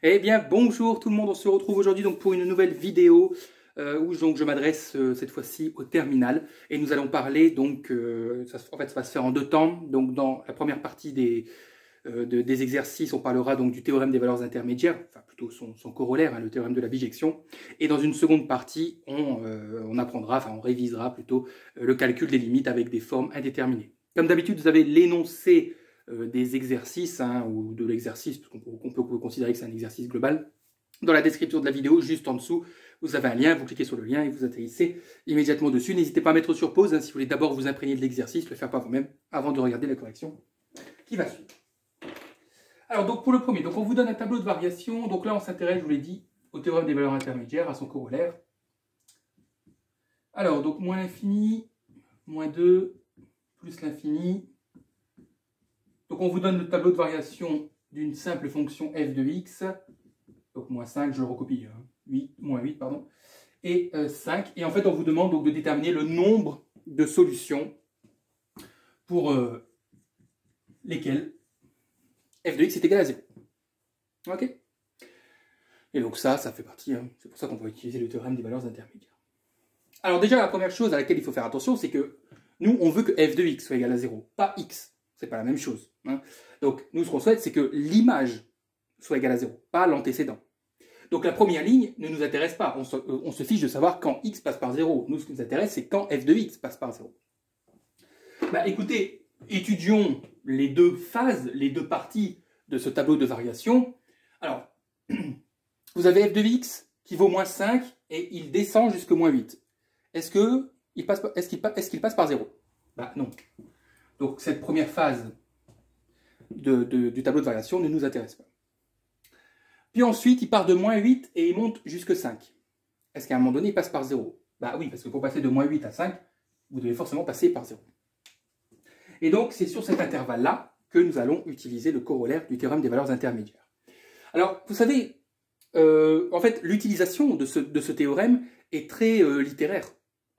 Eh bien, bonjour tout le monde, on se retrouve aujourd'hui donc pour une nouvelle vidéo où donc, je m'adresse cette fois-ci au terminal et nous allons parler donc, en fait ça va se faire en deux temps. Donc dans la première partie des exercices, on parlera donc du théorème des valeurs intermédiaires, enfin plutôt son corollaire, hein, le théorème de la bijection. Et dans une seconde partie, on apprendra, enfin on révisera plutôt le calcul des limites avec des formes indéterminées. Comme d'habitude, vous avez l'énoncé des exercices, hein, ou de l'exercice, parce qu'on peut considérer que c'est un exercice global. Dans la description de la vidéo, juste en dessous, vous avez un lien, vous cliquez sur le lien et vous atterrissez immédiatement dessus. N'hésitez pas à mettre sur pause, hein, si vous voulez d'abord vous imprégner de l'exercice, le faire par vous-même, avant de regarder la correction qui va suivre. Alors donc pour le premier, donc on vous donne un tableau de variation. Donc là on s'intéresse, je vous l'ai dit, au théorème des valeurs intermédiaires, à son corollaire. Alors donc moins l'infini, moins 2, plus l'infini. Donc on vous donne le tableau de variation d'une simple fonction f de x. Donc moins 5, je le recopie, hein, 8, moins 8, pardon. Et 5. Et en fait on vous demande donc de déterminer le nombre de solutions pour lesquelles f de x est égal à 0. Ok. Et donc ça fait partie, hein, c'est pour ça qu'on va utiliser le théorème des valeurs intermédiaires. Alors déjà, la première chose à laquelle il faut faire attention, c'est que nous, on veut que f de x soit égal à 0, pas x. C'est pas la même chose. Hein. Donc nous, ce qu'on souhaite, c'est que l'image soit égale à 0, pas l'antécédent. Donc la première ligne ne nous intéresse pas. On se fiche de savoir quand x passe par 0. Nous, ce qui nous intéresse, c'est quand f de x passe par 0. Bah, écoutez, étudions les deux phases, les deux parties de ce tableau de variation. Alors, vous avez f de x qui vaut moins 5 et il descend jusqu'à moins 8. Est-ce qu'il passe par 0? Bah non. Donc cette première phase du tableau de variation ne nous intéresse pas. Puis ensuite, il part de moins 8 et il monte jusqu'à 5. Est-ce qu'à un moment donné, il passe par 0? Bah oui, parce que pour passer de moins 8 à 5, vous devez forcément passer par 0. Et donc, c'est sur cet intervalle-là que nous allons utiliser le corollaire du théorème des valeurs intermédiaires. Alors, vous savez, en fait, l'utilisation de ce théorème est très littéraire,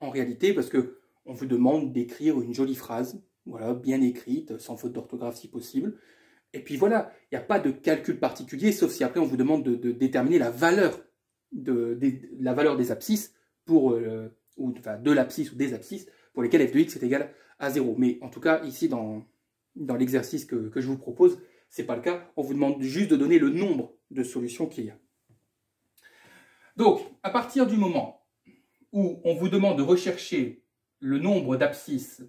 en réalité, parce qu'on vous demande d'écrire une jolie phrase, voilà, bien écrite, sans faute d'orthographe si possible. Et puis voilà, il n'y a pas de calcul particulier, sauf si après on vous demande de déterminer la valeur des abscisses, de l'abscisse ou des abscisses, pour lesquelles f de x est égal à 0. Mais en tout cas, ici, dans l'exercice que je vous propose, ce n'est pas le cas. On vous demande juste de donner le nombre de solutions qu'il y a. Donc, à partir du moment où on vous demande de rechercher le nombre d'abscisses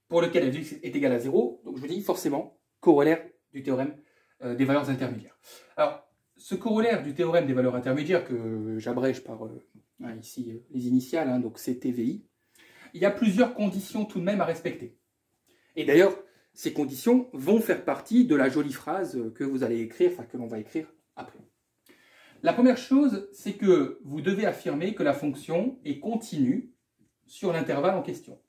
pour lequel f de x est égal à 0, donc je vous dis forcément corollaire du théorème des valeurs intermédiaires. Alors, ce corollaire du théorème des valeurs intermédiaires, que j'abrège par ici les initiales, hein, donc CTVI, il y a plusieurs conditions tout de même à respecter. Et d'ailleurs, ces conditions vont faire partie de la jolie phrase que vous allez écrire, enfin que l'on va écrire après. La première chose, c'est que vous devez affirmer que la fonction est continue sur l'intervalle en question.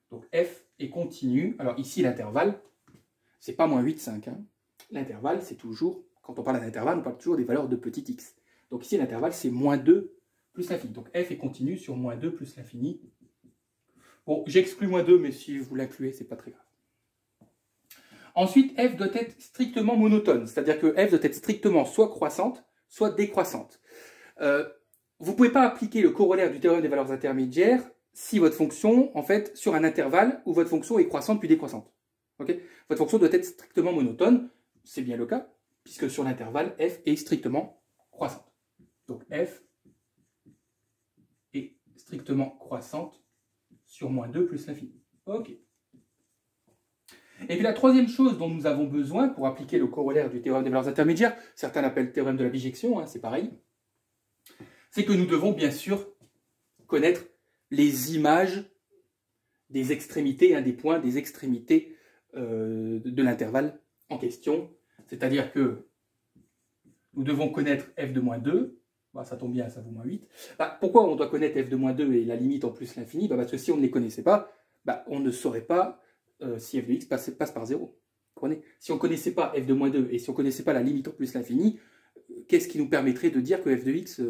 Donc f est continue. Alors ici, l'intervalle, c'est pas moins 8, 5. Hein. L'intervalle, c'est toujours, quand on parle d'un intervalle, on parle toujours des valeurs de petit x. Donc ici, l'intervalle, c'est moins 2 plus l'infini. Donc f est continue sur moins 2 plus l'infini. Bon, j'exclus moins 2, mais si vous l'incluez, c'est pas très grave. Ensuite, f doit être strictement monotone, c'est-à-dire que f doit être strictement soit croissante, soit décroissante. Vous ne pouvez pas appliquer le corollaire du théorème des valeurs intermédiaires si votre fonction, en fait, sur un intervalle où votre fonction est croissante puis décroissante. Okay, votre fonction doit être strictement monotone, c'est bien le cas, puisque sur l'intervalle, f est strictement croissante. Donc f est strictement croissante sur moins 2 plus l'infini. Ok. Et puis la troisième chose dont nous avons besoin pour appliquer le corollaire du théorème des valeurs intermédiaires, certains l'appellent le théorème de la bijection, hein, c'est pareil, c'est que nous devons bien sûr connaître les images des extrémités, hein, des points des extrémités de l'intervalle en question. C'est-à-dire que nous devons connaître f de moins 2, bah, ça tombe bien, ça vaut moins 8. Bah, pourquoi on doit connaître f de moins 2 et la limite en plus l'infini? Bah, parce que si on ne les connaissait pas, bah, on ne saurait pas si f de x passe par 0. Comprenez? Si on ne connaissait pas f de moins 2 et si on ne connaissait pas la limite en plus l'infini, qu'est-ce qui nous permettrait de dire que f de x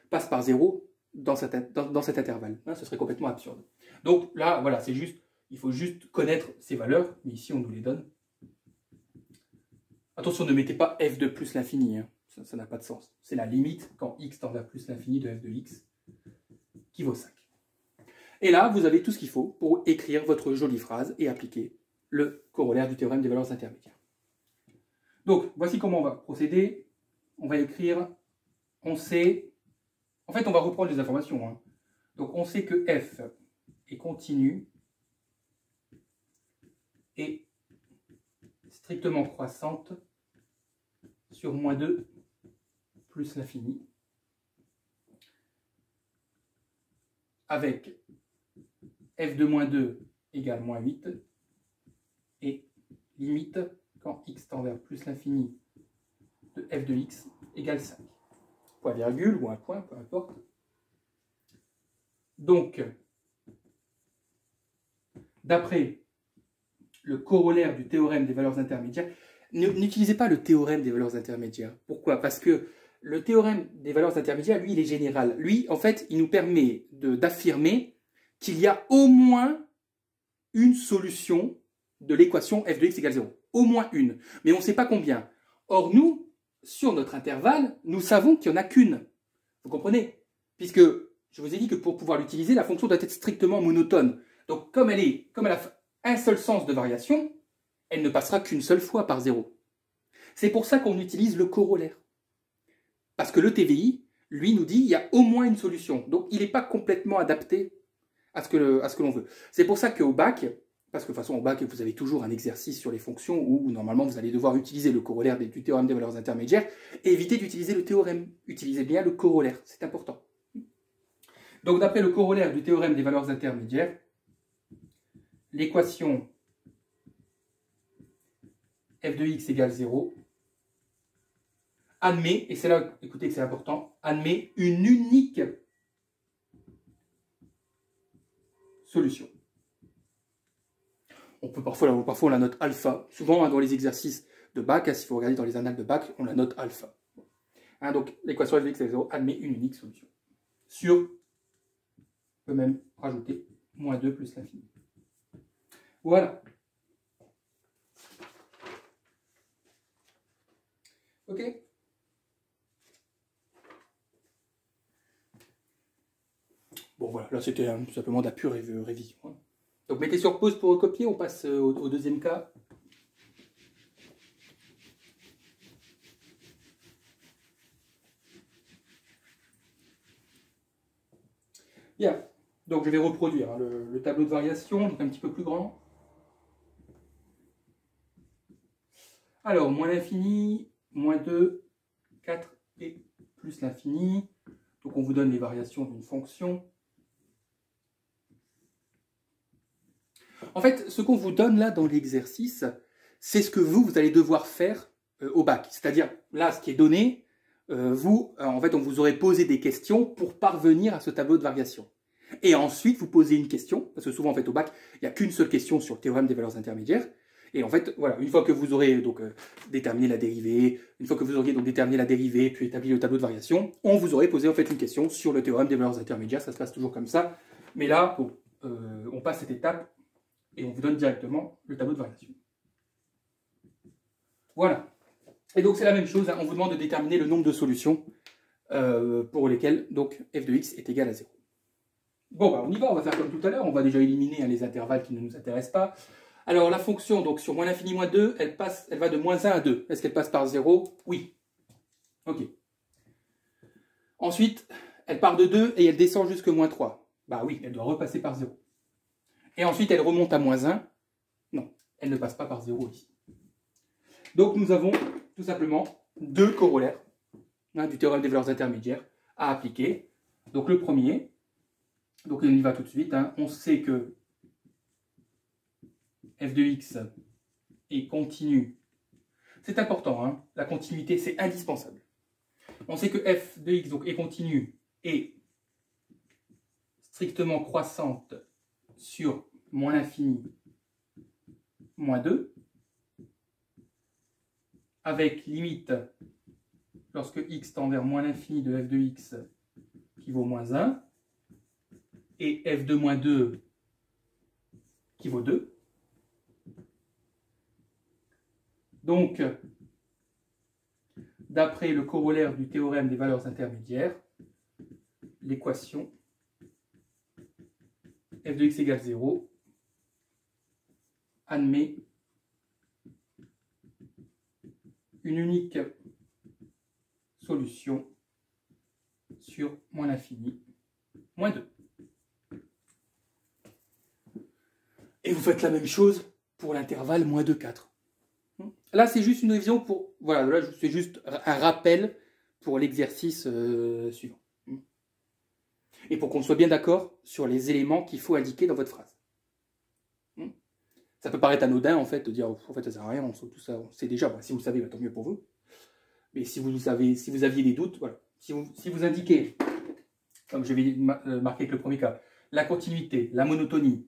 passe par 0 dans cet intervalle, hein? Ce serait complètement absurde. Donc là, voilà, c'est juste, il faut juste connaître ces valeurs, mais ici on nous les donne. Attention, ne mettez pas f de plus l'infini, hein. Ça n'a pas de sens. C'est la limite quand x tend vers plus l'infini de f de x qui vaut 5. Et là, vous avez tout ce qu'il faut pour écrire votre jolie phrase et appliquer le corollaire du théorème des valeurs intermédiaires. Donc, voici comment on va procéder. On va écrire, on sait, en fait, on va reprendre les informations. Hein. Donc, on sait que f est continue et strictement croissante sur moins 2 plus l'infini, avec f de moins 2 égale moins 8, et limite quand x tend vers plus l'infini de f de x égale 5. Point virgule ou un point, peu importe. Donc, d'après le corollaire du théorème des valeurs intermédiaires, n'utilisez pas le théorème des valeurs intermédiaires. Pourquoi? Parce que le théorème des valeurs intermédiaires, lui, il est général. Lui, en fait, il nous permet d'affirmer qu'il y a au moins une solution de l'équation f de x égale 0. Au moins une. Mais on ne sait pas combien. Or, nous, sur notre intervalle, nous savons qu'il n'y en a qu'une. Vous comprenez? Puisque je vous ai dit que pour pouvoir l'utiliser, la fonction doit être strictement monotone. Donc, comme elle a un seul sens de variation, elle ne passera qu'une seule fois par 0. C'est pour ça qu'on utilise le corollaire. Parce que le TVI, lui, nous dit qu'il y a au moins une solution. Donc, il n'est pas complètement adapté à ce que l'on veut. C'est pour ça qu'au bac, parce que de toute façon, au bac, vous avez toujours un exercice sur les fonctions où, normalement, vous allez devoir utiliser le corollaire du théorème des valeurs intermédiaires et éviter d'utiliser le théorème. Utilisez bien le corollaire, c'est important. Donc, d'après le corollaire du théorème des valeurs intermédiaires, l'équation f de x égale 0 admet, et c'est là, écoutez que c'est important, admet une unique solution. On peut parfois on la note alpha. Souvent, hein, dans les exercices de bac, hein, si vous regardez dans les annales de bac, on la note alpha. Hein, donc, l'équation f de x égale 0 admet une unique solution. Sur, on peut même rajouter moins 2 plus l'infini. Voilà. OK? Bon, voilà, là c'était simplement de la pure révision. Hein. Donc mettez sur pause pour recopier, on passe au deuxième cas. Bien, donc je vais reproduire hein, le tableau de variation, donc un petit peu plus grand. Alors, moins l'infini, moins 2, 4 et plus l'infini. Donc on vous donne les variations d'une fonction. En fait, ce qu'on vous donne là dans l'exercice, c'est ce que vous allez devoir faire au bac. C'est-à-dire, là, ce qui est donné, en fait, on vous aurait posé des questions pour parvenir à ce tableau de variation. Et ensuite, vous posez une question, parce que souvent, en fait, au bac, il n'y a qu'une seule question sur le théorème des valeurs intermédiaires. Et en fait, voilà, une fois que vous aurez donc déterminé la dérivée, une fois que vous auriez donc déterminé la dérivée, puis établi le tableau de variation, on vous aurait posé en fait une question sur le théorème des valeurs intermédiaires. Ça se passe toujours comme ça. Mais là, bon, on passe cette étape et on vous donne directement le tableau de variation. Voilà. Et donc c'est la même chose, hein, on vous demande de déterminer le nombre de solutions pour lesquelles donc f de x est égal à 0. Bon, bah, on y va, on va faire comme tout à l'heure, on va déjà éliminer hein, les intervalles qui ne nous intéressent pas. Alors la fonction, donc sur moins l'infini moins 2, elle va de moins 1 à 2. Est-ce qu'elle passe par 0? Oui. Ok. Ensuite, elle part de 2 et elle descend jusqu'à moins 3. Bah oui, elle doit repasser par 0. Et ensuite, elle remonte à moins 1. Non, elle ne passe pas par 0 ici. Donc nous avons tout simplement deux corollaires hein, du théorème des valeurs intermédiaires à appliquer. Donc le premier, donc on y va tout de suite, hein, on sait que f de x est continu. C'est important, hein, la continuité c'est indispensable. On sait que f de x donc, est continu et strictement croissante sur moins l'infini moins 2, avec limite lorsque x tend vers moins l'infini de f de x qui vaut moins 1, et f de moins 2 qui vaut 2. d'après le corollaire du théorème des valeurs intermédiaires, l'équation f de x égale 0 admet une unique solution sur moins l'infini, moins 2. Et vous faites la même chose pour l'intervalle moins 2, 4. Là, c'est juste une révision pour... Voilà, là, c'est juste un rappel pour l'exercice suivant. Et pour qu'on soit bien d'accord sur les éléments qu'il faut indiquer dans votre phrase. Ça peut paraître anodin, en fait, de dire, en fait, ça sert à rien, on sait tout ça, on sait déjà. Bah, si vous le savez, bah, tant mieux pour vous. Mais si vous aviez des doutes, voilà. Si vous indiquez, comme je vais marquer avec le premier cas, la continuité, la monotonie,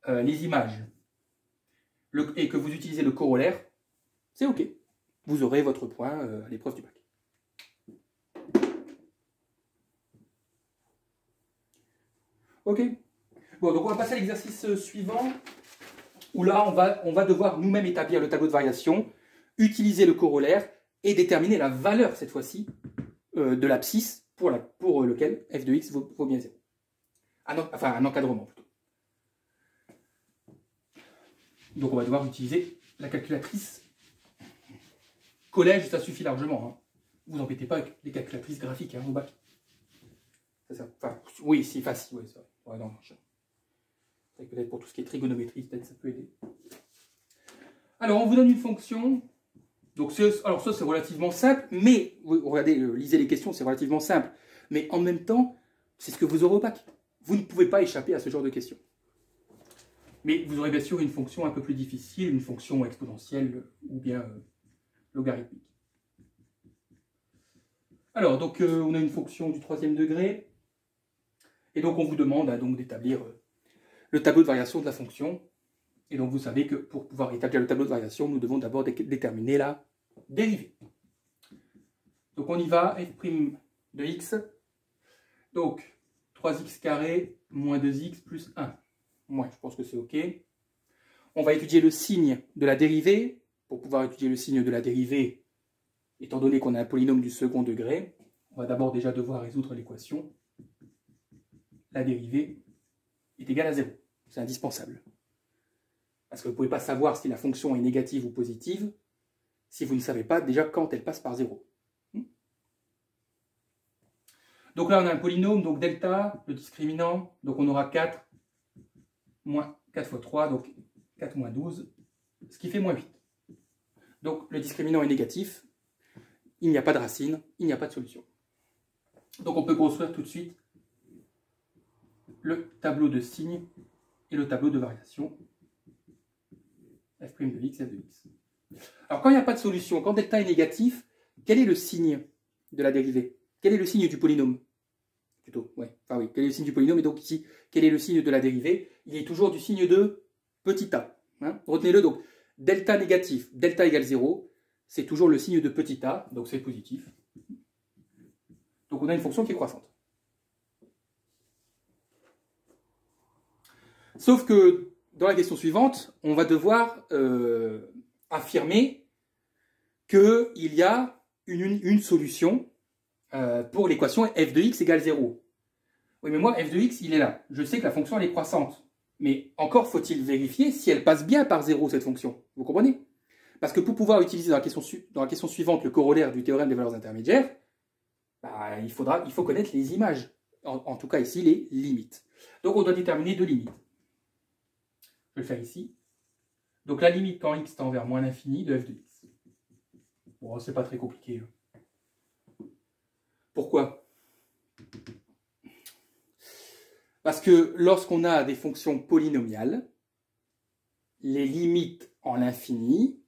les images, et que vous utilisez le corollaire, c'est OK. Vous aurez votre point à l'épreuve du bac. OK. Bon, donc on va passer à l'exercice suivant, où là, on va devoir nous-mêmes établir le tableau de variation, utiliser le corollaire, et déterminer la valeur, cette fois-ci, de l'abscisse pour lequel f de x vaut bien 0. Enfin, un encadrement, plutôt. Donc, on va devoir utiliser la calculatrice. Collège, ça suffit largement. Hein. Vous embêtez pas avec les calculatrices graphiques au bac. Enfin, oui, c'est facile. Ouais, ouais, non, peut-être pour tout ce qui est trigonométrie, peut-être ça peut aider. Alors, on vous donne une fonction. Donc, alors ça, c'est relativement simple, mais, regardez, lisez les questions, c'est relativement simple. Mais en même temps, c'est ce que vous aurez au bac. Vous ne pouvez pas échapper à ce genre de questions. Mais vous aurez bien sûr une fonction un peu plus difficile, une fonction exponentielle ou bien logarithmique. Alors, donc, on a une fonction du 3e degré. Et donc, on vous demande donc d'établir le tableau de variation de la fonction. Et donc, vous savez que pour pouvoir établir le tableau de variation, nous devons d'abord déterminer la dérivée. Donc, on y va, f' de x. Donc, 3x carré moins 2x plus 1. Moi, je pense que c'est OK. On va étudier le signe de la dérivée. Pour pouvoir étudier le signe de la dérivée, étant donné qu'on a un polynôme du second degré, on va d'abord déjà devoir résoudre l'équation. La dérivée est égale à 0. C'est indispensable. Parce que vous ne pouvez pas savoir si la fonction est négative ou positive si vous ne savez pas déjà quand elle passe par 0. Donc là, on a un polynôme, donc delta, le discriminant, donc on aura 4 moins 4 fois 3, donc 4 moins 12, ce qui fait moins 8. Donc le discriminant est négatif, il n'y a pas de racine, il n'y a pas de solution. Donc on peut construire tout de suite le tableau de signes et le tableau de variation. F' de x, f de x. Alors quand il n'y a pas de solution, quand delta est négatif, quel est le signe de la dérivée? Quel est le signe du polynôme? Plutôt, ouais. Enfin oui, quel est le signe du polynôme? Et donc ici, quel est le signe de la dérivée? Il est toujours du signe de petit a. Hein, retenez-le, donc delta négatif, delta égale 0, c'est toujours le signe de petit a, donc c'est positif. Donc on a une fonction qui est croissante. Sauf que dans la question suivante, on va devoir affirmer qu'il y a une solution pour l'équation f de x égale 0. Oui, mais moi, f de x, il est là. Je sais que la fonction, elle est croissante. Mais encore faut-il vérifier si elle passe bien par 0, cette fonction. Vous comprenez? Parce que pour pouvoir utiliser dans la question suivante le corollaire du théorème des valeurs intermédiaires, bah, il faut connaître les images. En tout cas, ici, les limites. Donc, on doit déterminer deux limites. Je vais le faire ici. Donc, la limite quand x tend vers moins l'infini de f de x. Bon, c'est pas très compliqué. Pourquoi? Parce que lorsqu'on a des fonctions polynomiales, les limites en l'infini,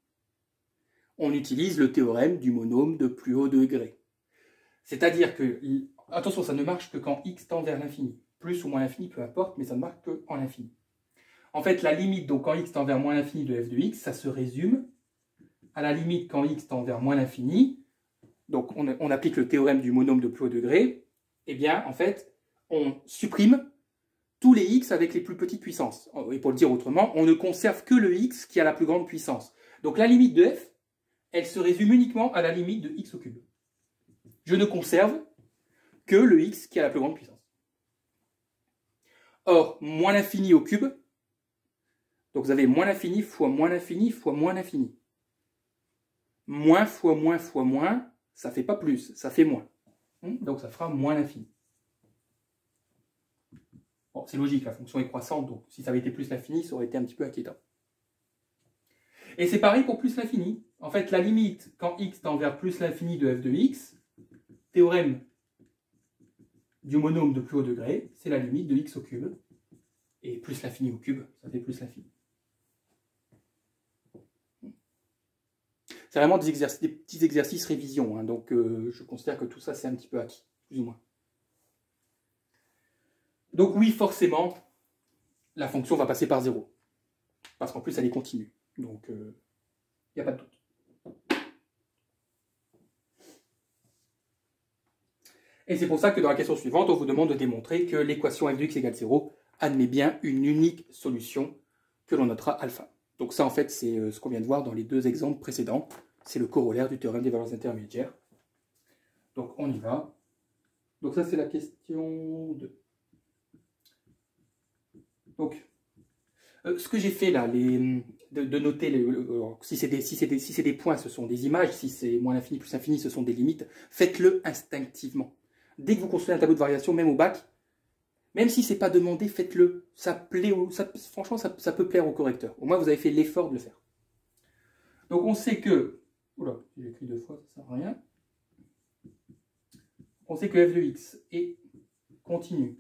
on utilise le théorème du monôme de plus haut degré. C'est-à-dire que, attention, ça ne marche que quand x tend vers l'infini. Plus ou moins l'infini, peu importe, mais ça ne marche que en l'infini. En fait, la limite, donc quand x tend vers moins l'infini de f de x, ça se résume à la limite quand x tend vers moins l'infini. Donc, on applique le théorème du monôme de plus haut degré. Eh bien, en fait, on supprime tous les x avec les plus petites puissances. Et pour le dire autrement, on ne conserve que le x qui a la plus grande puissance. Donc, la limite de f, elle se résume uniquement à la limite de x au cube. Je ne conserve que le x qui a la plus grande puissance. Or, moins l'infini au cube, donc vous avez moins l'infini fois moins l'infini fois moins l'infini. Moins fois moins fois moins, ça ne fait pas plus, ça fait moins. Donc ça fera moins l'infini. Bon, c'est logique, la fonction est croissante, donc si ça avait été plus l'infini, ça aurait été un petit peu inquiétant. Et c'est pareil pour plus l'infini. En fait, la limite, quand x tend vers plus l'infini de f de x, théorème du monôme de plus haut degré, c'est la limite de x au cube. Et plus l'infini au cube, ça fait plus l'infini. C'est vraiment des petits exercices révision, hein, donc je considère que tout ça c'est un petit peu acquis, plus ou moins. Donc oui, forcément, la fonction va passer par 0, parce qu'en plus elle est continue, donc il n'y a pas de doute. Et c'est pour ça que dans la question suivante, on vous demande de démontrer que l'équation f de x égale 0 admet bien une unique solution que l'on notera alpha. Donc ça, en fait, c'est ce qu'on vient de voir dans les deux exemples précédents. C'est le corollaire du théorème des valeurs intermédiaires. Donc on y va. Donc ça, c'est la question 2. Donc, ce que j'ai fait là, de noter, si c'est des points, ce sont des images, si c'est moins l'infini plus l'infini, ce sont des limites, faites-le instinctivement. Dès que vous construisez un tableau de variation, même au bac, même si ce n'est pas demandé, faites-le. Franchement, ça peut plaire au correcteur. Au moins, vous avez fait l'effort de le faire. Donc, on sait que... Oula, j'ai écrit 2 fois, ça ne sert à rien. On sait que f de x est continue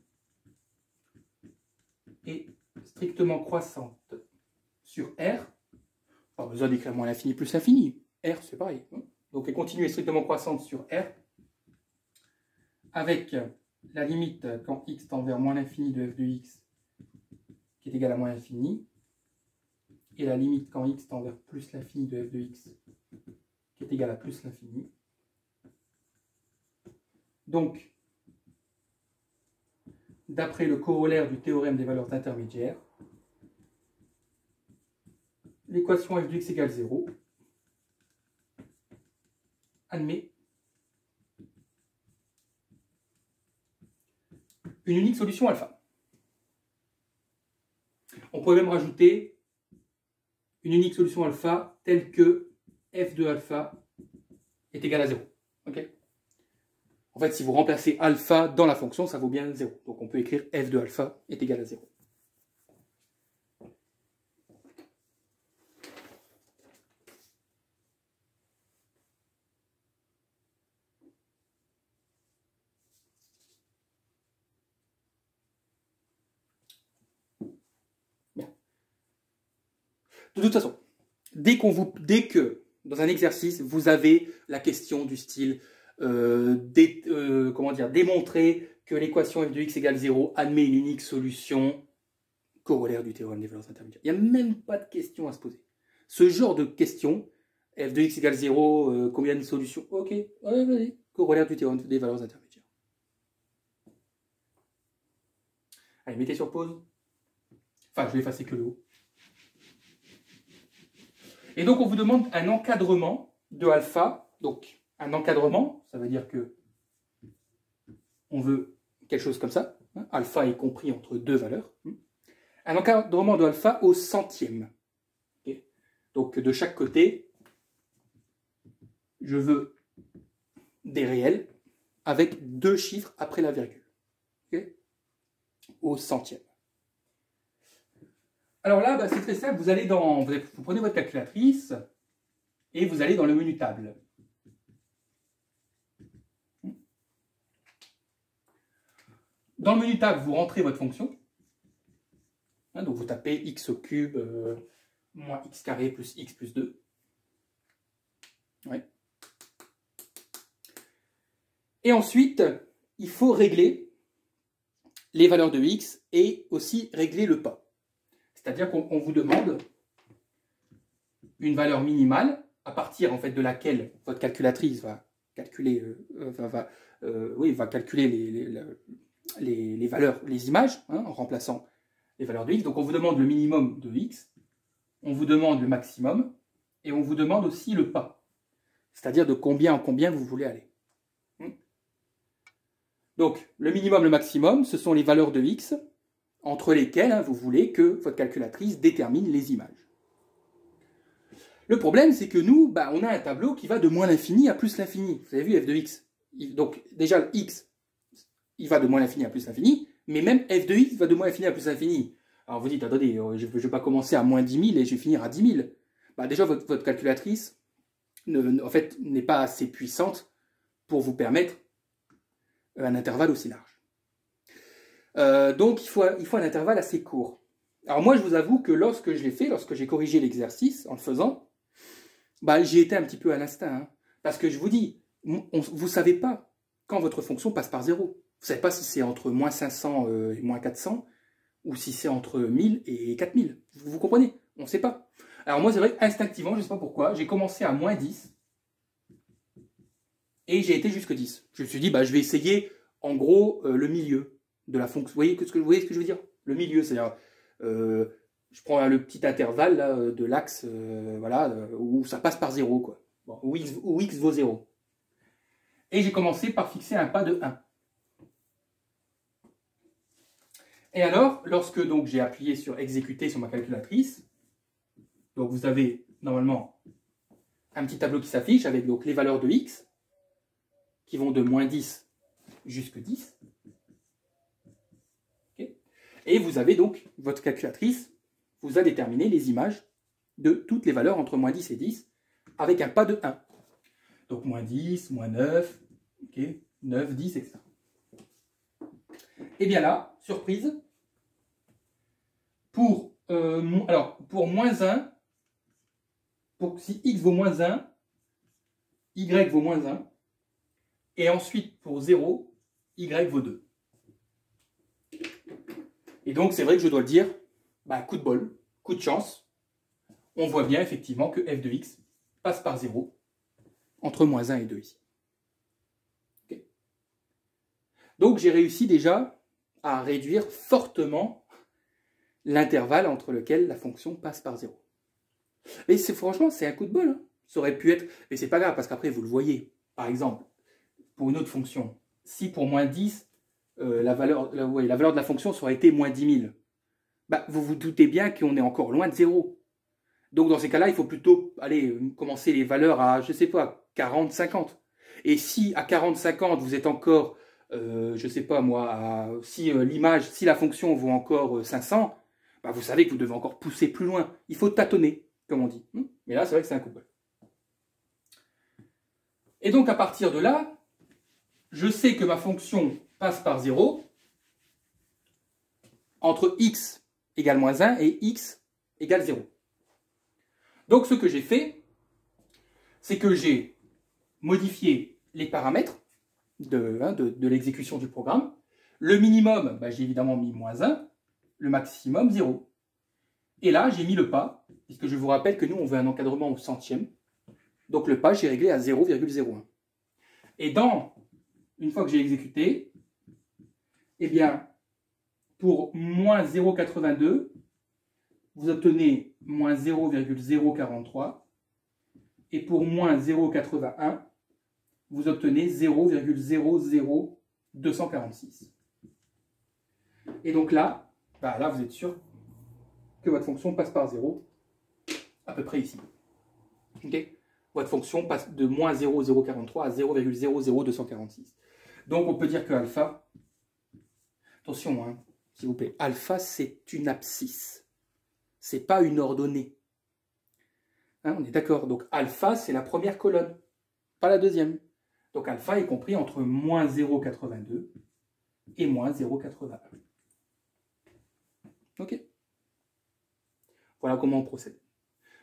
et strictement croissante sur R. Pas besoin d'écrire moins l'infini plus l'infini. R, c'est pareil. Donc, est continue et strictement croissante sur R. Avec la limite quand x tend vers moins l'infini de f de x qui est égal à moins l'infini, et la limite quand x tend vers plus l'infini de f de x qui est égal à plus l'infini. Donc, d'après le corollaire du théorème des valeurs intermédiaires, l'équation f de x égale 0 admet une unique solution alpha. On pourrait même rajouter une unique solution alpha telle que f de alpha est égal à 0. Okay, en fait, si vous remplacez alpha dans la fonction, ça vaut bien 0. Donc on peut écrire f de alpha est égal à 0. De toute façon, dès que dans un exercice, vous avez la question du style démontrer que l'équation f de x égale 0 admet une unique solution corollaire du théorème des valeurs intermédiaires. Il n'y a même pas de question à se poser. Ce genre de question, f de x égale 0, combien de solutions? Ok, vas-y, corollaire du théorème des valeurs intermédiaires. Allez, mettez sur pause. Enfin, je vais effacer que le haut. Et donc, on vous demande un encadrement de alpha. Donc, un encadrement, ça veut dire que on veut quelque chose comme ça. Hein, alpha est compris entre deux valeurs. Un encadrement de alpha au centième. Okay, donc, de chaque côté, je veux des réels avec 2 chiffres après la virgule. Okay, au centième. Alors là, c'est très simple, vous prenez votre calculatrice et vous allez dans le menu table. Dans le menu table, vous rentrez votre fonction. Donc vous tapez x au cube moins x carré plus x plus 2. Ouais. Et ensuite, il faut régler les valeurs de x et aussi régler le pas. C'est-à-dire qu'on vous demande une valeur minimale à partir en fait de laquelle votre calculatrice va calculer, les valeurs, les images, hein, en remplaçant les valeurs de x. Donc on vous demande le minimum de x, on vous demande le maximum et on vous demande aussi le pas. c'est-à-dire de combien en combien vous voulez aller. Donc, le minimum, le maximum, ce sont les valeurs de x entre lesquelles vous voulez que votre calculatrice détermine les images. Le problème, c'est que nous, on a un tableau qui va de moins l'infini à plus l'infini. Vous avez vu f de x. Donc, déjà, le x, il va de moins l'infini à plus l'infini, mais même f de x va de moins l'infini à plus l'infini. Alors, vous dites, attendez, je ne vais pas commencer à moins 10 000 et je vais finir à 10 000. Déjà, votre calculatrice, en fait, n'est pas assez puissante pour vous permettre un intervalle aussi large. Donc, il faut un intervalle assez court. Alors moi, je vous avoue que lorsque je l'ai fait, lorsque j'ai corrigé l'exercice en le faisant, j'y étais un petit peu à l'instinct. Hein, parce que je vous dis, vous ne savez pas quand votre fonction passe par 0. Vous ne savez pas si c'est entre moins 500 et moins 400, ou si c'est entre 1000 et 4000. Vous comprenez? On ne sait pas. Alors moi, c'est vrai qu'instinctivement, je ne sais pas pourquoi, j'ai commencé à moins 10, et j'ai été jusque 10. Je me suis dit, je vais essayer, en gros, le milieu de la fonction. Vous voyez ce que je veux dire? Le milieu, c'est-à-dire, je prends le petit intervalle là, de l'axe, où ça passe par 0, quoi. Bon, où x vaut 0. Et j'ai commencé par fixer un pas de 1. Et alors, lorsque j'ai appuyé sur exécuter sur ma calculatrice, donc vous avez normalement un petit tableau qui s'affiche avec donc les valeurs de x qui vont de moins 10 jusqu'à 10. Okay. Et vous avez donc votre calculatrice vous a déterminé les images de toutes les valeurs entre moins 10 et 10 avec un pas de 1. Donc moins 10, moins 9, okay, 9, 10, etc. Et bien là, surprise, pour moins 1, si x vaut moins 1, y vaut moins 1, et ensuite pour 0, y vaut 2. Et donc c'est vrai que je dois le dire, coup de bol, coup de chance, on voit bien effectivement que f de x passe par 0 entre moins 1 et 2 ici. Okay. Donc j'ai réussi déjà à réduire fortement l'intervalle entre lequel la fonction passe par 0. Et franchement, c'est un coup de bol. Hein. Ça aurait pu être, mais c'est pas grave, parce qu'après, vous le voyez. Par exemple, pour une autre fonction, si pour moins 10, la valeur de la fonction ça aurait été moins 10 000, vous vous doutez bien qu'on est encore loin de 0. Donc dans ces cas-là, il faut plutôt commencer les valeurs à, je sais pas, 40, 50. Et si à 40, 50, vous êtes encore, je sais pas moi, si la fonction vaut encore 500, vous savez que vous devez encore pousser plus loin. Il faut tâtonner, comme on dit. Mais là, c'est vrai que c'est un coup de bol. Et donc à partir de là, je sais que ma fonction passe par 0 entre x égale moins 1 et x égale 0. Donc ce que j'ai fait, c'est que j'ai modifié les paramètres de l'exécution du programme. Le minimum, j'ai évidemment mis moins 1, le maximum 0. Et là, j'ai mis le pas, puisque je vous rappelle que nous, on veut un encadrement au centième. Donc le pas, j'ai réglé à 0,01. Et une fois que j'ai exécuté, eh bien, pour moins 0,82, vous obtenez moins 0,043. Et pour moins 0,81, vous obtenez 0,00246. Et donc là, vous êtes sûr que votre fonction passe par 0, à peu près ici. Okay, votre fonction passe de moins 0,043 à 0,00246. Donc on peut dire que alpha, attention, hein, s'il vous plaît, alpha c'est une abscisse, c'est pas une ordonnée. Hein, on est d'accord, donc alpha c'est la première colonne, pas la deuxième. Donc alpha est compris entre moins 0,82 et moins 0,81. Ok. Voilà comment on procède.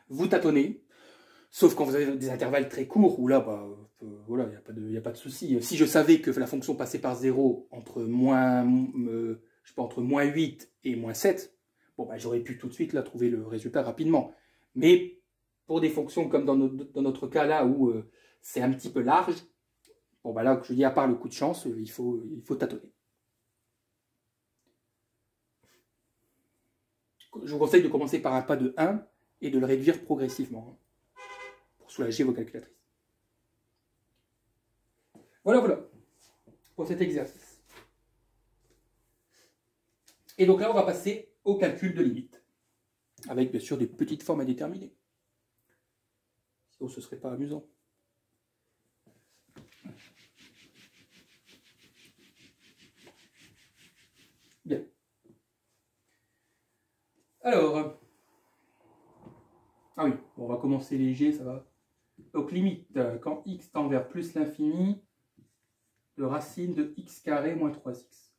Vous tâtonnez, sauf quand vous avez des intervalles très courts, où là, voilà, il n'y a pas de souci. Si je savais que la fonction passait par 0 entre entre moins 8 et moins 7, j'aurais pu tout de suite là, trouver le résultat rapidement. Mais pour des fonctions comme dans notre cas là, où c'est un petit peu large, là, je dis, à part le coup de chance, il faut tâtonner. Je vous conseille de commencer par un pas de 1 et de le réduire progressivement pour soulager vos calculatrices. Voilà, voilà, pour cet exercice. Et donc là, on va passer au calcul de limite, avec bien sûr des petites formes à déterminer. Sinon, ce ne serait pas amusant. Bien. Alors, ah oui, on va commencer léger, ça va. Donc limite, quand x tend vers plus l'infini, de racine de x carré moins 3x.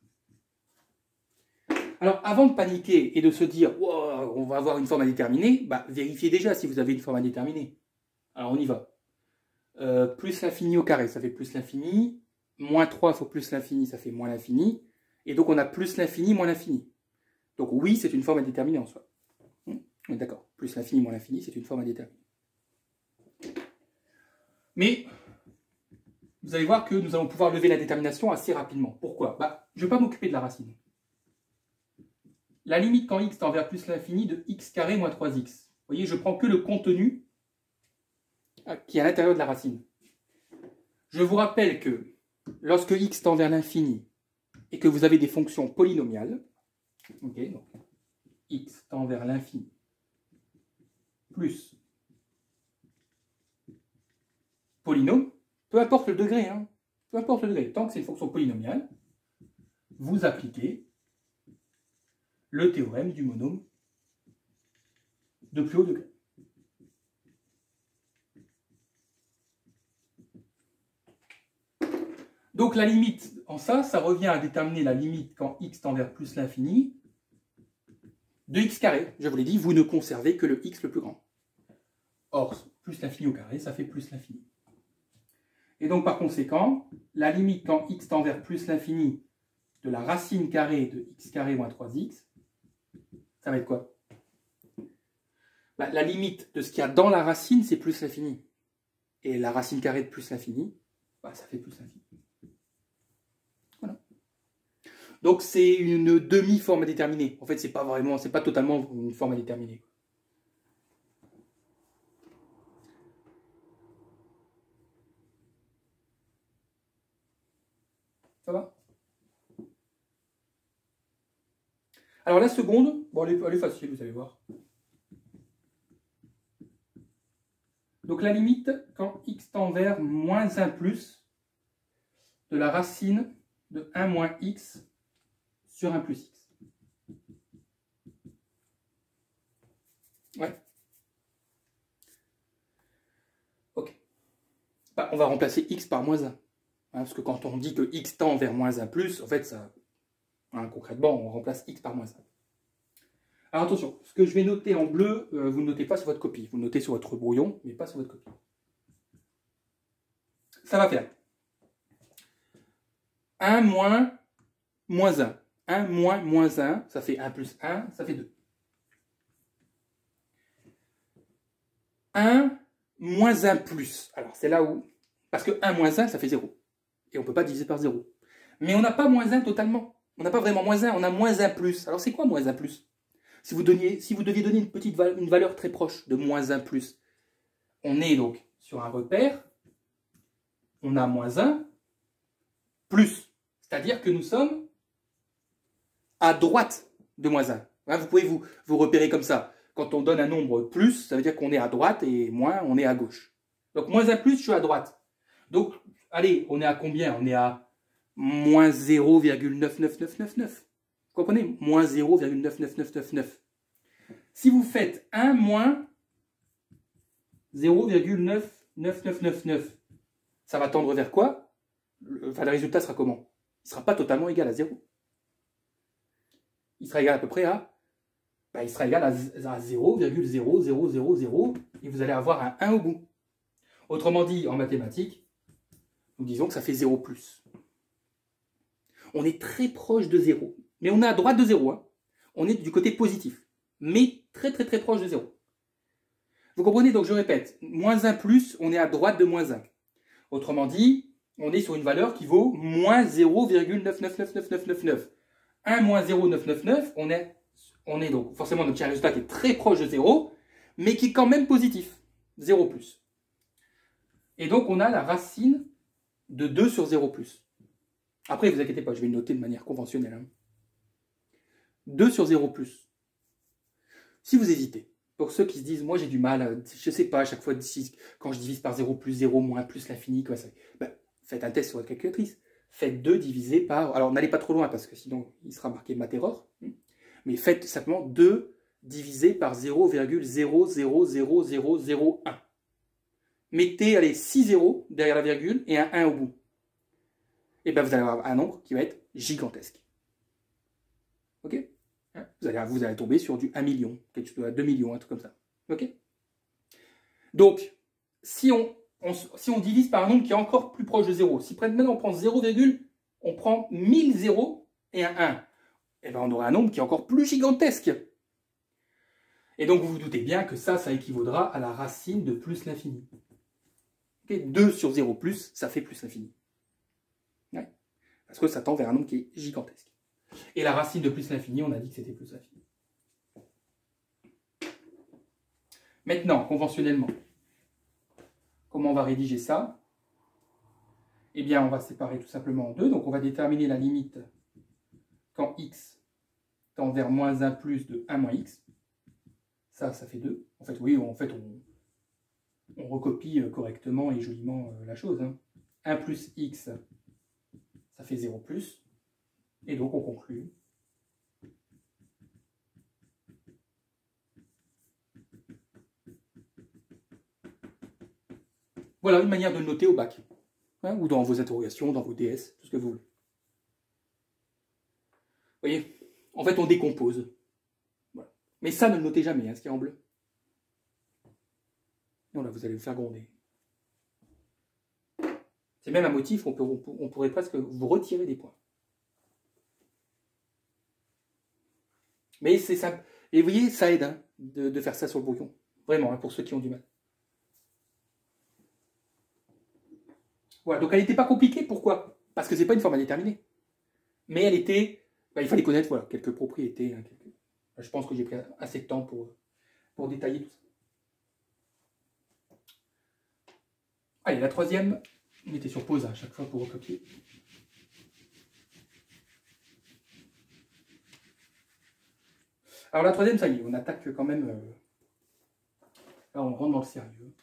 Alors, avant de paniquer et de se dire wow, on va avoir une forme à déterminer, bah, vérifiez déjà si vous avez une forme à déterminer. Alors, on y va. Plus l'infini au carré, ça fait plus l'infini. Moins 3 fois plus l'infini, ça fait moins l'infini. Et donc, on a plus l'infini, moins l'infini. Donc, oui, c'est une forme à déterminer en soi. On est d'accord. Plus l'infini, moins l'infini, c'est une forme à déterminer. Mais, vous allez voir que nous allons pouvoir lever la détermination assez rapidement. Pourquoi? Bah, je ne vais pas m'occuper de la racine. La limite quand x tend vers plus l'infini de x carré moins 3x. Vous voyez, je prends que le contenu qui est à l'intérieur de la racine. Je vous rappelle que lorsque x tend vers l'infini et que vous avez des fonctions polynomiales, okay, donc x tend vers l'infini plus polynôme, peu importe le degré, hein, peu importe le degré, tant que c'est une fonction polynomiale, vous appliquez le théorème du monôme de plus haut degré. Donc la limite en ça revient à déterminer la limite quand x tend vers plus l'infini de x carré. Je vous l'ai dit, vous ne conservez que le x le plus grand. Or, plus l'infini au carré, ça fait plus l'infini. Et donc par conséquent, la limite quand x tend vers plus l'infini de la racine carrée de x carré moins 3x, ça va être quoi? Bah, la limite de ce qu'il y a dans la racine, c'est plus l'infini. Et la racine carrée de plus l'infini, bah, ça fait plus l'infini. Voilà. Donc c'est une demi-forme à déterminer. En fait, c'est pas totalement une forme à déterminer. Ça va? Alors la seconde, bon, elle est facile, vous allez voir. Donc la limite, quand x tend vers moins 1 plus de la racine de 1 moins x sur 1 plus x. Ouais. Ok. Bah, on va remplacer x par moins 1. Hein, parce que quand on dit que x tend vers moins 1 plus, en fait, ça, hein, concrètement, on remplace x par moins 1. Alors attention, ce que je vais noter en bleu, vous ne notez pas sur votre copie. Vous le notez sur votre brouillon, mais pas sur votre copie. Ça va faire 1 moins moins 1. 1 moins moins 1, ça fait 1 plus 1, ça fait 2. 1 moins 1 plus. Alors c'est là où... Parce que 1 moins 1, ça fait 0. Et on ne peut pas diviser par 0. Mais on n'a pas moins 1 totalement. On n'a pas vraiment moins 1, on a moins 1 plus. Alors c'est quoi moins 1 plus? Si vous deviez donner une valeur très proche de moins 1 plus, on est donc sur un repère, on a moins 1 plus. C'est-à-dire que nous sommes à droite de moins 1. Hein, vous pouvez vous repérer comme ça. Quand on donne un nombre plus, ça veut dire qu'on est à droite et moins, on est à gauche. Donc moins 1 plus, je suis à droite. Donc, allez, on est à combien? On est à moins 0,99999. Vous comprenez? Moins 0,99999. Si vous faites 1 moins 0,99999, ça va tendre vers quoi? Enfin, le résultat sera comment? Il ne sera pas totalement égal à 0. Il sera égal à peu près à... Ben, il sera égal à 0,0000 et vous allez avoir un 1 au bout. Autrement dit, en mathématiques, nous disons que ça fait 0 plus. On est très proche de 0. Mais on est à droite de 0. Hein. On est du côté positif. Mais très très très proche de 0. Vous comprenez? Donc je répète, moins 1 plus, on est à droite de moins 1. Autrement dit, on est sur une valeur qui vaut moins 0,999999. 1 moins 0,999, on est donc forcément on obtient un résultat qui est très proche de 0, mais qui est quand même positif. 0 plus. Et donc on a la racine de 2 sur 0 plus. Après, ne vous inquiétez pas, je vais le noter de manière conventionnelle. Hein. 2 sur 0 plus. Si vous hésitez, pour ceux qui se disent, moi j'ai du mal, je ne sais pas, à chaque fois, quand je divise par 0 plus 0 moins plus l'infini, quoi, ça, ben, faites un test sur votre calculatrice. Faites 2 divisé par... Alors, n'allez pas trop loin, parce que sinon, il sera marqué math error. Mais faites simplement 2 divisé par 0,000001. Mettez, allez, 6 zéros derrière la virgule et un 1 au bout. Et bien, vous allez avoir un nombre qui va être gigantesque. Ok? Vous allez tomber sur du 1 million, quelque chose de 2 millions, un truc comme ça. Ok? Donc, si on divise par un nombre qui est encore plus proche de 0, si maintenant on prend 0, on prend 1000 zéros et un 1, et bien on aura un nombre qui est encore plus gigantesque. Et donc vous vous doutez bien que ça équivaudra à la racine de plus l'infini. Okay, 2 sur 0 plus, ça fait plus l'infini. Ouais. Parce que ça tend vers un nombre qui est gigantesque. Et la racine de plus l'infini, on a dit que c'était plus l'infini. Maintenant, conventionnellement, comment on va rédiger ça? Eh bien, on va séparer tout simplement en deux. Donc, on va déterminer la limite quand x tend vers moins 1 plus de 1 moins x. Ça fait 2. En fait, oui, on recopie correctement et joliment la chose. Hein. 1 plus x, ça fait 0 plus. Et donc, on conclut. Voilà une manière de le noter au bac. Hein, ou dans vos interrogations, dans vos DS, tout ce que vous voulez. Vous voyez, en fait, on décompose. Voilà. Mais ça, ne le notez jamais, hein, ce qui est en bleu. Non, là, vous allez le faire gronder. C'est même un motif, on pourrait presque vous retirer des points. Mais c'est ça. Et vous voyez, ça aide hein, de faire ça sur le brouillon. Vraiment, hein, pour ceux qui ont du mal. Voilà, donc elle n'était pas compliquée, pourquoi? Parce que ce n'est pas une forme indéterminée. Mais elle était... il fallait connaître voilà, quelques propriétés. Hein, je pense que j'ai pris assez de temps pour détailler tout ça. Allez, la troisième, mettez sur pause à chaque fois pour recopier. Alors la troisième, ça y est, on attaque quand même... Là, on rentre dans le sérieux.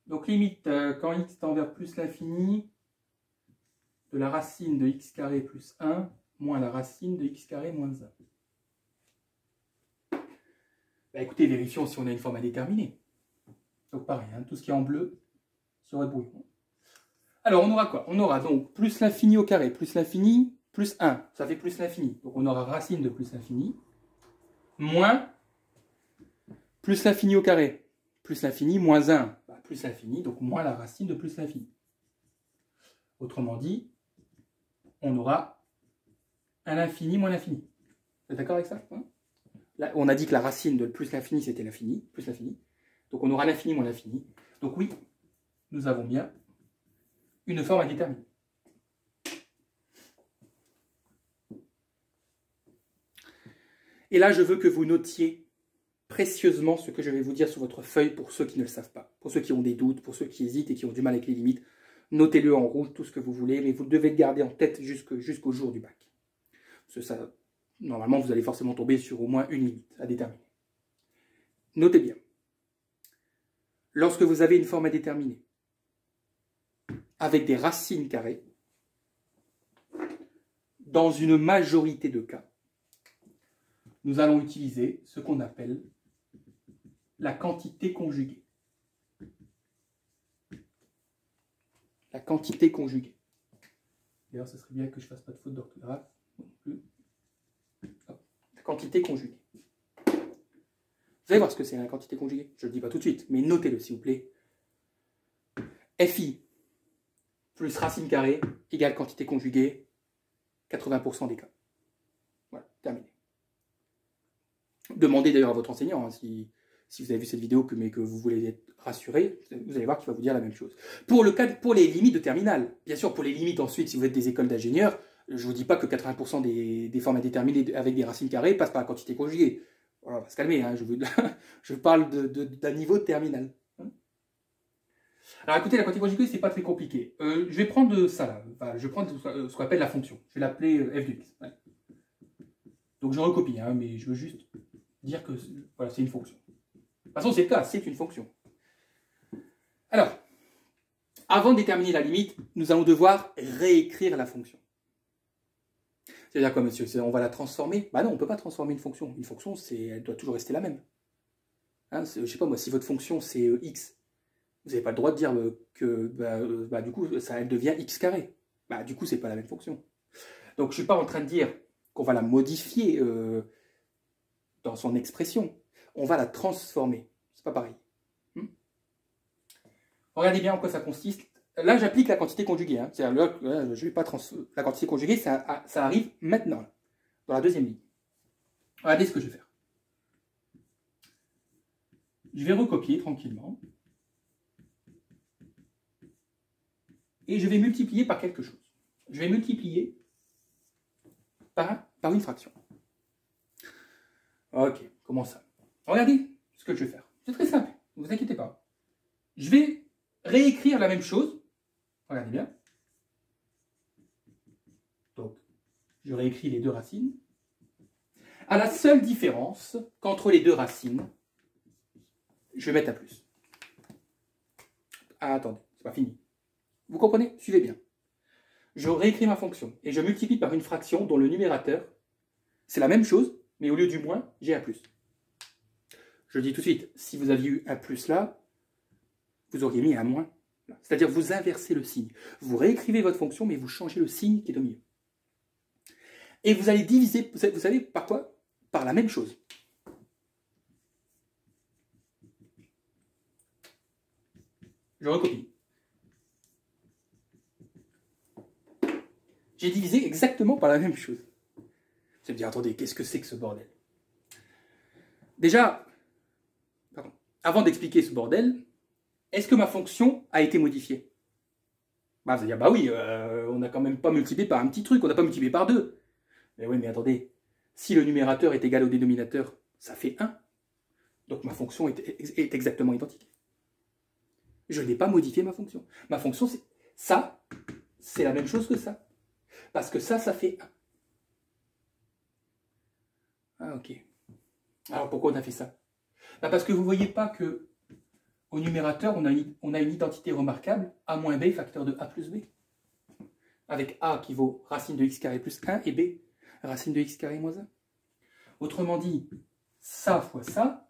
Donc limite, quand x tend vers plus l'infini, de la racine de x carré plus 1, moins la racine de x carré moins 1. Écoutez, vérifions si on a une forme indéterminée. Donc pareil, hein, tout ce qui est en bleu sur votre brouillon. Alors on aura quoi? On aura donc plus l'infini au carré, plus l'infini, plus 1. Ça fait plus l'infini. Donc on aura racine de plus l'infini, moins plus l'infini au carré, plus l'infini, moins 1. Plus l'infini, donc moins la racine de plus l'infini. Autrement dit, on aura un infini moins l'infini. Vous êtes d'accord avec ça? Là, on a dit que la racine de plus l'infini, c'était l'infini, plus l'infini. Donc on aura l'infini moins l'infini. Donc oui, nous avons bien une forme indéterminée. Et là, je veux que vous notiez précieusement ce que je vais vous dire sur votre feuille pour ceux qui ne le savent pas, pour ceux qui ont des doutes, pour ceux qui hésitent et qui ont du mal avec les limites. Notez-le en rouge, tout ce que vous voulez, mais vous devez le garder en tête jusqu'au jour du bac. Parce que ça, normalement, vous allez forcément tomber sur au moins une limite à déterminer. Notez bien. Lorsque vous avez une forme indéterminée, avec des racines carrées, dans une majorité de cas, nous allons utiliser ce qu'on appelle la quantité conjuguée. La quantité conjuguée. D'ailleurs, ce serait bien que je ne fasse pas de faute d'orthographe non plus. La quantité conjuguée. Vous allez voir ce que c'est la quantité conjuguée. Je ne le dis pas tout de suite, mais notez-le s'il vous plaît. FI plus racine carrée égale quantité conjuguée, 80% des cas. Voilà, terminé. Demandez d'ailleurs à votre enseignant, hein, si vous avez vu cette vidéo mais que vous voulez être rassuré, vous allez voir qu'il va vous dire la même chose. Pour les limites de terminale, bien sûr pour les limites ensuite, si vous êtes des écoles d'ingénieurs, je ne vous dis pas que 80% des formes indéterminées avec des racines carrées passent par la quantité conjuguée. Voilà, on va se calmer, hein, je parle d'un niveau de terminale. Alors écoutez, la quantité conjuguée, c'est pas très compliqué. Je vais prendre ça là. Enfin, je vais prendre ce qu'on appelle la fonction. Je vais l'appeler f de x. Ouais. Donc je recopie, hein, mais je veux juste dire que voilà, c'est une fonction. De toute façon, c'est le cas, c'est une fonction. Alors, avant de déterminer la limite, nous allons devoir réécrire la fonction. C'est-à-dire quoi, monsieur? On va la transformer? Bah non, on ne peut pas transformer une fonction. Une fonction, elle doit toujours rester la même. Hein, je ne sais pas moi, si votre fonction c'est x, vous n'avez pas le droit de dire que du coup, elle devient x carré. Bah, du coup, ce n'est pas la même fonction. Donc, je ne suis pas en train de dire qu'on va la modifier dans son expression. On va la transformer. C'est pas pareil. Regardez bien en quoi ça consiste. Là, j'applique la quantité conjuguée. Hein. Là, je vais pas la quantité conjuguée, ça arrive maintenant, dans la deuxième ligne. Regardez ce que je vais faire. Je vais recopier tranquillement. Et je vais multiplier par quelque chose. Je vais multiplier par une fraction. Ok, comment ça? Regardez ce que je vais faire. C'est très simple, ne vous inquiétez pas. Je vais réécrire la même chose. Regardez bien. Donc, je réécris les deux racines. À la seule différence qu'entre les deux racines, je vais mettre un plus. Ah, attendez, c'est pas fini. Vous comprenez? Suivez bien. Je réécris ma fonction et je multiplie par une fraction dont le numérateur, c'est la même chose, mais au lieu du moins, j'ai un plus. Je dis tout de suite, si vous aviez eu un plus là, vous auriez mis un moins. C'est-à-dire vous inversez le signe. Vous réécrivez votre fonction, mais vous changez le signe qui est au milieu. Et vous allez diviser, vous savez par quoi? Par la même chose. Je recopie. J'ai divisé exactement par la même chose. Vous allez me dire, attendez, qu'est-ce que c'est que ce bordel? Déjà, avant d'expliquer ce bordel, est-ce que ma fonction a été modifiée? Bah, vous allez dire, bah oui, on n'a quand même pas multiplié par un petit truc, on n'a pas multiplié par 2. Mais oui, mais attendez, si le numérateur est égal au dénominateur, ça fait 1. Donc ma fonction est exactement identique. Je n'ai pas modifié ma fonction. Ma fonction, c'est la même chose que ça. Parce que ça fait 1. Ah, ok. Alors pourquoi on a fait ça? Bah, parce que vous ne voyez pas que au numérateur, on a une identité remarquable, a moins b facteur de a plus b. Avec a qui vaut racine de x carré plus 1 et b, racine de x carré moins 1. Autrement dit, ça fois ça,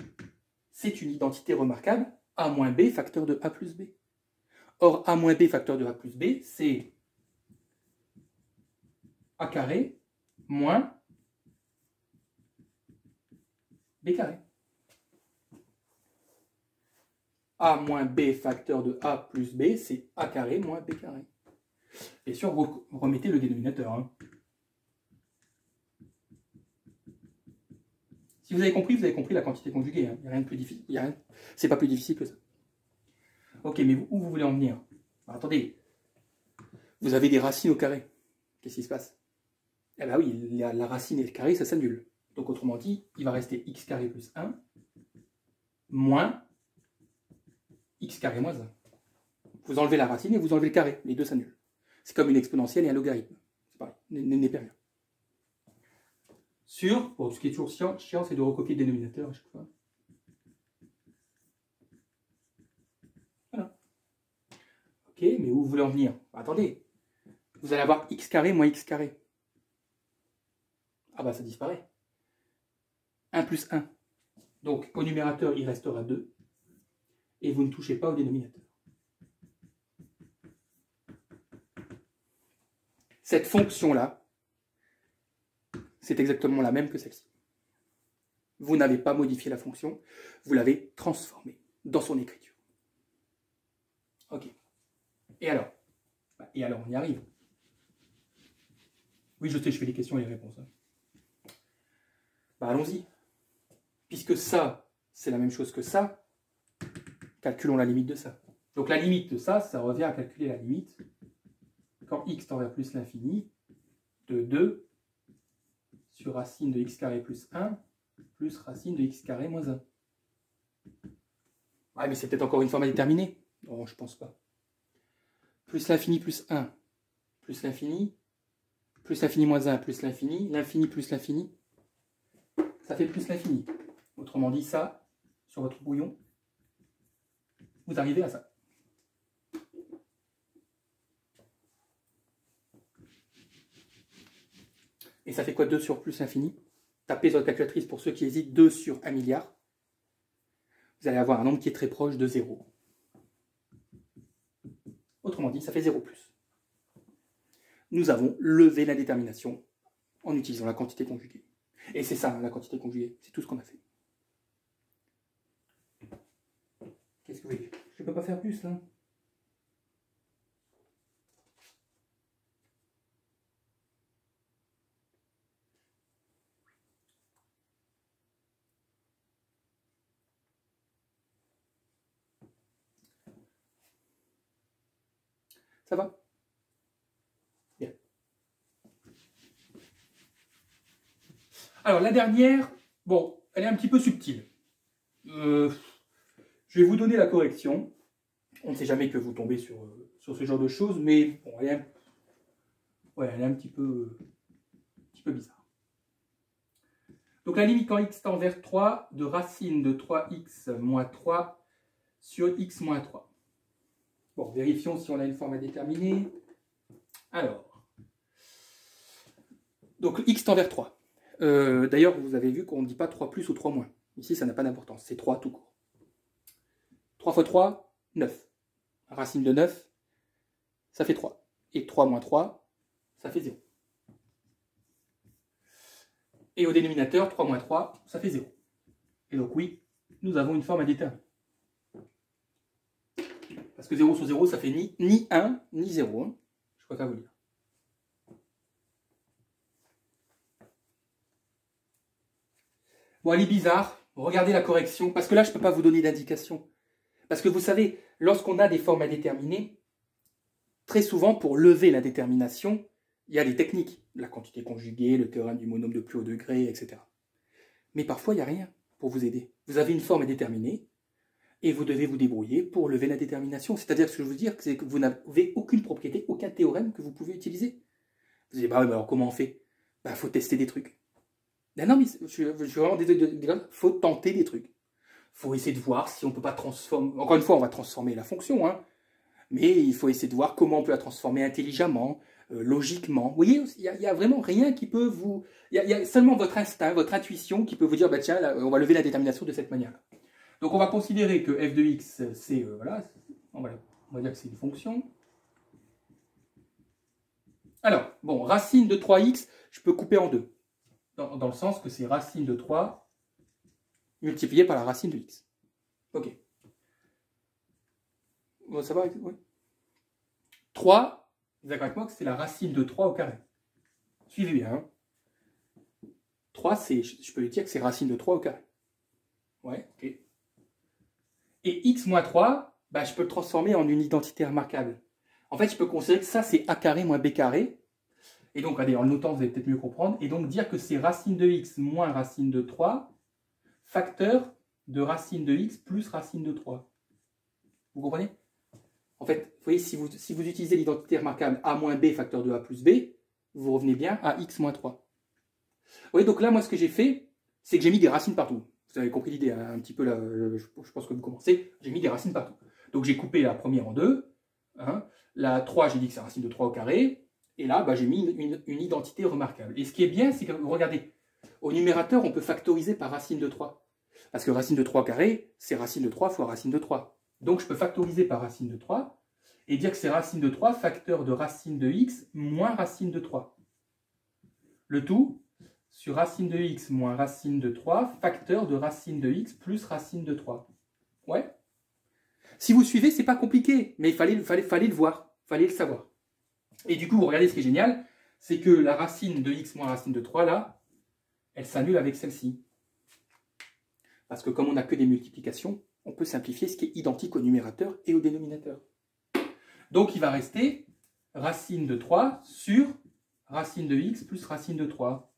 c'est une identité remarquable, a moins b facteur de a plus b. Or, a moins b facteur de a plus b, c'est a carré moins b carré. A moins b facteur de a plus b, c'est a carré moins b carré. Bien sûr, vous remettez le dénominateur. Hein. Si vous avez compris la quantité conjuguée. Hein. Il n'y a rien de plus difficile. C'est pas plus difficile que ça. Ok, mais où vous voulez en venir? Alors, attendez. Vous avez des racines au carré. Qu'est-ce qui se passe? Eh bien oui, la racine et le carré, ça s'annule. Donc autrement dit, il va rester x carré plus 1 moins x carré moins 1. Vous enlevez la racine et vous enlevez le carré. Les deux s'annulent. C'est comme une exponentielle et un logarithme. C'est pareil, n'est pas rien. Bon, ce qui est toujours chiant, c'est de recopier le dénominateur à chaque fois. Voilà. Ok, mais où vous voulez en venir? Attendez. Vous allez avoir x carré moins x carré. Ah bah ça disparaît. 1 plus 1. Donc au numérateur, il restera 2. Et vous ne touchez pas au dénominateur. Cette fonction-là, c'est exactement la même que celle-ci. Vous n'avez pas modifié la fonction, vous l'avez transformée dans son écriture. Ok. Et alors? On y arrive. Oui, je sais, je fais les questions et les réponses. Hein. Allons-y. Puisque ça, c'est la même chose que ça, calculons la limite de ça. Donc la limite de ça, ça revient à calculer la limite quand x tend vers plus l'infini de 2 sur racine de x carré plus 1 plus racine de x carré moins 1. Ouais, mais c'est peut-être encore une forme à déterminer. Non, je pense pas. Plus l'infini plus 1, plus l'infini moins 1, plus l'infini plus l'infini, ça fait plus l'infini. Autrement dit, ça, sur votre brouillon, vous arrivez à ça. Et ça fait quoi 2 sur plus l'infini? Tapez sur votre calculatrice pour ceux qui hésitent, 2 sur 1 milliard. Vous allez avoir un nombre qui est très proche de 0. Autrement dit, ça fait 0 plus. Nous avons levé la détermination en utilisant la quantité conjuguée. Et c'est ça, la quantité conjuguée. C'est tout ce qu'on a fait. Qu'est-ce que vous voulez? Je ne peux pas faire plus, là. Ça va? Bien. Alors, la dernière, bon, elle est un petit peu subtile. Je vais vous donner la correction. On ne sait jamais que vous tombez sur ce genre de choses, mais bon, elle est un petit peu bizarre. Donc, la limite quand x tend vers 3 de racine de 3x moins 3 sur x moins 3. Bon, vérifions si on a une forme à déterminer. Alors, donc x tend vers 3. D'ailleurs, vous avez vu qu'on ne dit pas 3 plus ou 3 moins. Ici, ça n'a pas d'importance, c'est 3 tout court. 3 fois 3, 9. Racine de 9, ça fait 3. Et 3 moins 3, ça fait 0. Et au dénominateur, 3 moins 3, ça fait 0. Et donc oui, nous avons une forme à déterminer. Parce que 0 sur 0, ça fait ni 1, ni 0. Hein. Je préfère vous le dire. Bon, elle est bizarre. Regardez la correction. Parce que là, je ne peux pas vous donner d'indication. Parce que vous savez, lorsqu'on a des formes à déterminer, très souvent, pour lever la détermination, il y a des techniques. La quantité conjuguée, le théorème du monôme de plus haut degré, etc. Mais parfois, il n'y a rien pour vous aider. Vous avez une forme à déterminer et vous devez vous débrouiller pour lever la détermination. C'est-à-dire, ce que je veux dire, c'est que vous n'avez aucune propriété, aucun théorème que vous pouvez utiliser. Vous dites, bah oui, mais alors comment on fait? Bah, faut tester des trucs. Non, mais je suis vraiment désolé. Il faut tenter des trucs. Il faut essayer de voir si on ne peut pas transformer. Encore une fois, on va transformer la fonction, hein. Mais il faut essayer de voir comment on peut la transformer intelligemment, logiquement. Vous voyez, il n'y a vraiment rien qui peut vous... Il y a seulement votre instinct, votre intuition qui peut vous dire, bah tiens, là, on va lever la détermination de cette manière-là. Donc on va considérer que f de x, c'est... voilà, on va dire que c'est une fonction. Alors, bon, racine de 3x, je peux couper en deux. Dans le sens que c'est racine de 3 multiplié par la racine de x. Ok. Bon, ça va? Oui. 3, vous êtes d'accord avec moi que c'est la racine de 3 au carré. Suivez bien. Hein. 3, je peux lui dire que c'est racine de 3 au carré. Ouais, ok. Et x moins 3, bah, je peux le transformer en une identité remarquable. En fait, je peux considérer que ça, c'est a carré moins b carré. Et donc, regardez, en le notant, vous allez peut-être mieux comprendre. Et donc, dire que c'est racine de x moins racine de 3, facteur de racine de x plus racine de 3. Vous comprenez? En fait, vous voyez, si vous utilisez l'identité remarquable a moins b facteur de a plus b, vous revenez bien à x moins 3. Vous voyez, donc là, moi, ce que j'ai fait, c'est que j'ai mis des racines partout. Vous avez compris l'idée, hein, un petit peu là, je pense que vous commencez. J'ai mis des racines partout. Donc, j'ai coupé la première en deux. Hein. La 3, j'ai dit que c'est racine de 3 au carré. Et là, bah, j'ai mis une identité remarquable. Et ce qui est bien, c'est que, regardez, au numérateur, on peut factoriser par racine de 3. Parce que racine de 3 au carré, c'est racine de 3 fois racine de 3. Donc, je peux factoriser par racine de 3 et dire que c'est racine de 3 facteur de racine de x moins racine de 3. Le tout sur racine de x moins racine de 3 facteur de racine de x plus racine de 3. Ouais. Si vous suivez, c'est pas compliqué, mais il fallait le voir, il fallait le savoir. Et du coup, vous regardez ce qui est génial, c'est que la racine de x moins racine de 3, là, elle s'annule avec celle-ci. Parce que comme on n'a que des multiplications, on peut simplifier ce qui est identique au numérateur et au dénominateur. Donc, il va rester racine de 3 sur racine de x plus racine de 3.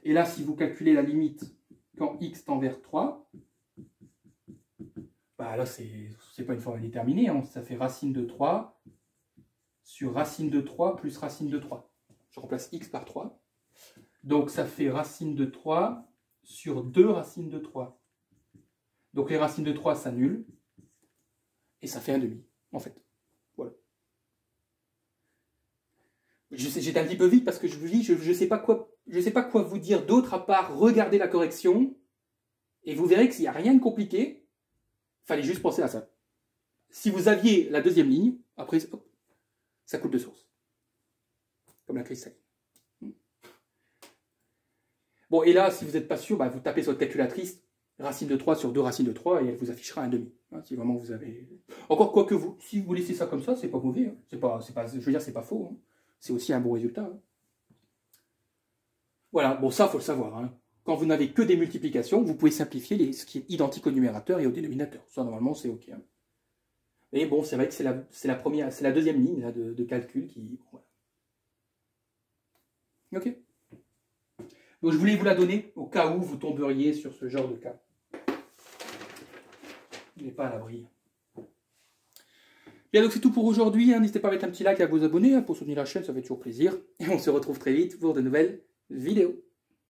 Et là, si vous calculez la limite quand x tend vers 3, Bah là, c'est pas une forme indéterminée, hein. Ça fait racine de 3 sur racine de 3 plus racine de 3. Je remplace x par 3. Donc ça fait racine de 3 sur 2 racines de 3. Donc les racines de 3 s'annulent. Et ça fait 1/2, en fait. Voilà. J'étais un petit peu vite parce que je vous dis, je sais pas quoi vous dire d'autre à part regarder la correction. Et vous verrez qu'il n'y a rien de compliqué. Il fallait juste penser à ça. Si vous aviez la deuxième ligne, après, hop, ça coule de source. Comme la cristalline. Bon, et là, si vous n'êtes pas sûr, bah, vous tapez sur votre calculatrice racine de 3 sur 2 racines de 3 et elle vous affichera 1/2. Hein, si vraiment vous avez... Encore quoi que vous, si vous laissez ça comme ça, c'est pas mauvais. Hein. Je veux dire, c'est pas faux. Hein. C'est aussi un bon résultat. Hein. Voilà, bon, ça, il faut le savoir. Hein. Quand vous n'avez que des multiplications, vous pouvez simplifier ce qui est identique au numérateur et au dénominateur. Ça, normalement, c'est OK. Hein. Mais bon, c'est vrai que c'est la deuxième ligne là, de calcul qui... Voilà. OK. Donc, je voulais vous la donner au cas où vous tomberiez sur ce genre de cas. Il n'est pas à l'abri. Bien, donc c'est tout pour aujourd'hui. Hein. N'hésitez pas à mettre un petit like et à vous abonner. Hein, pour soutenir la chaîne, ça fait toujours plaisir. Et on se retrouve très vite pour de nouvelles vidéos.